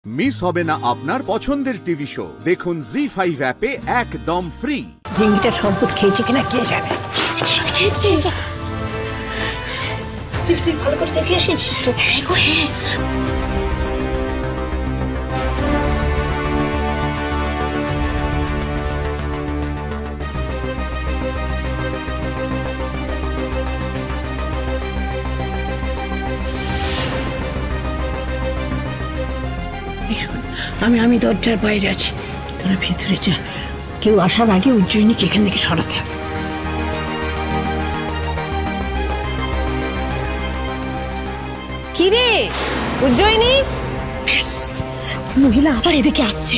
Miss হবে না আপনার পছন্দের টিভি শো। দেখুন জি5 অ্যাপে একদম ফ্রি। রিঙ্গিটা শরবত খেয়েছে কিনা কে জানে। খেয়েছে তুই ভালো করে দেখে এসেছিস তো? হ্যাঁ গো হ্যাঁ। আমি দরজার বাইরে আছি, তোরা ভেতরে যা। কেউ আসার আগে উজ্জয়িনীকে এখান থেকে সরাতে হবে। কি রে উজ্জয়িনী? মহিলা আবার এদিকে আসছে।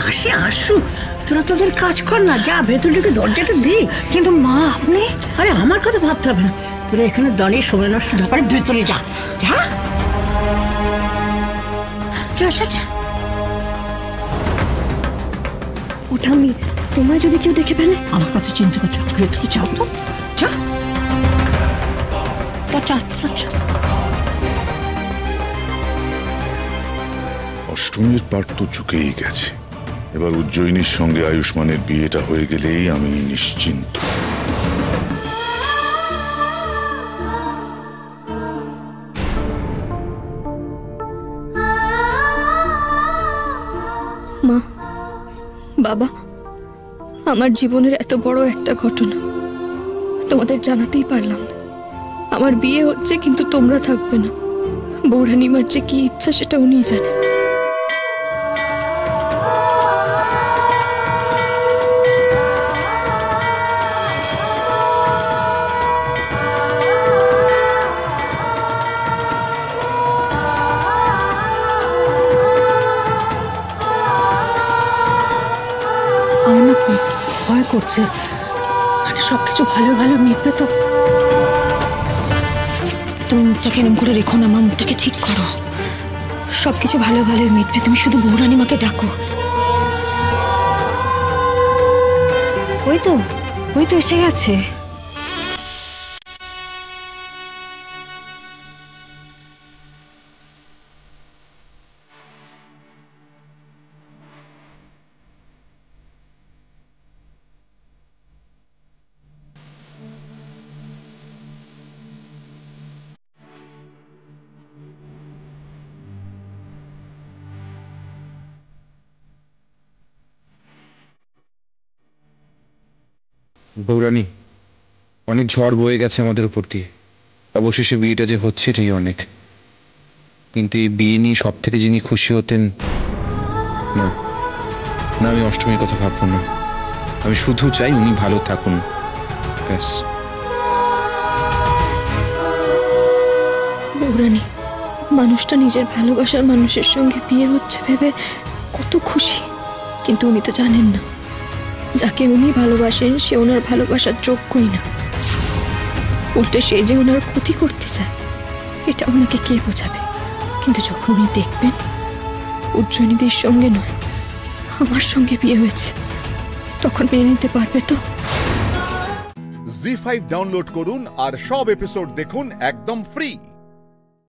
আসে আসুক, তোরা তোদের কাজ কর না, যা ভেতর ঢুকে দরজাটা দে। কিন্তু মা আপনি, আরে আমার কথা ভাবতে হবে না, তোরা এখানে দাঁড়িয়ে সময় নষ্ট না করে ভেতরে যা যা যা। ওটা আমি, তোমায় যদি কেউ দেখে ফেলে? আমার কথা চিন্তা করছো, ভেতরে যাও তো, যা। অষ্টমীর পাঠ তো চুকেই গেছে, এবার উজ্জয়িনীর সঙ্গে আয়ুষ্মানের বিয়েটা হয়ে গেলেই আমি নিশ্চিন্ত। মা, বাবা, আমার জীবনের এত বড় একটা ঘটনা তোমাদের জানাতেই পারলাম না। আমার বিয়ে হচ্ছে, কিন্তু তোমরা থাকবে না। বৌরানিমার যে কি ইচ্ছা সেটা উনিই জানেন। আমার না ভয় করছে, মানে সবকিছু ভালো ভালো মিটবে তো? তুমি মুখটাকে এরম করে রেখো না মা, মুখটাকে ঠিক করো। সবকিছু ভালো ভালো মিটবে, তুমি শুধু বৌরানিমাকে ডাকো। ওই তো এসে গেছে। বৌরানী, অনেক ঝড় বয়ে গেছে আমাদের উপর দিয়ে, অবশেষে বিয়েটা যে হচ্ছে এটাই অনেক। কিন্তু এই বিয়ে নিয়ে সব থেকে যিনি খুশি হতেন, না না, আমি অষ্টমীর কথা ভাববো না। আমি শুধু চাই উনি ভালো থাকুন, ব্যাস। বৌরানী, মানুষটা নিজের ভালোবাসার মানুষের সঙ্গে বিয়ে হচ্ছে ভেবে কত খুশি, কিন্তু উনি তো জানেন না যাকে উনি ভালোবাসেন সে ওনার ভালোবাসার যোগ্যই না। উল্টে সে যে ওনার ক্ষতি করতে চায় এটা ওনাকে কে বোঝাবে? কিন্তু যখন উনি দেখবেন উজ্জয়িনীদের সঙ্গে নয় আমার সঙ্গে বিয়ে হয়েছে, তখন মেনে নিতে পারবে তো? জি5 ডাউনলোড করুন আর সব এপিসোড দেখুন একদম ফ্রি।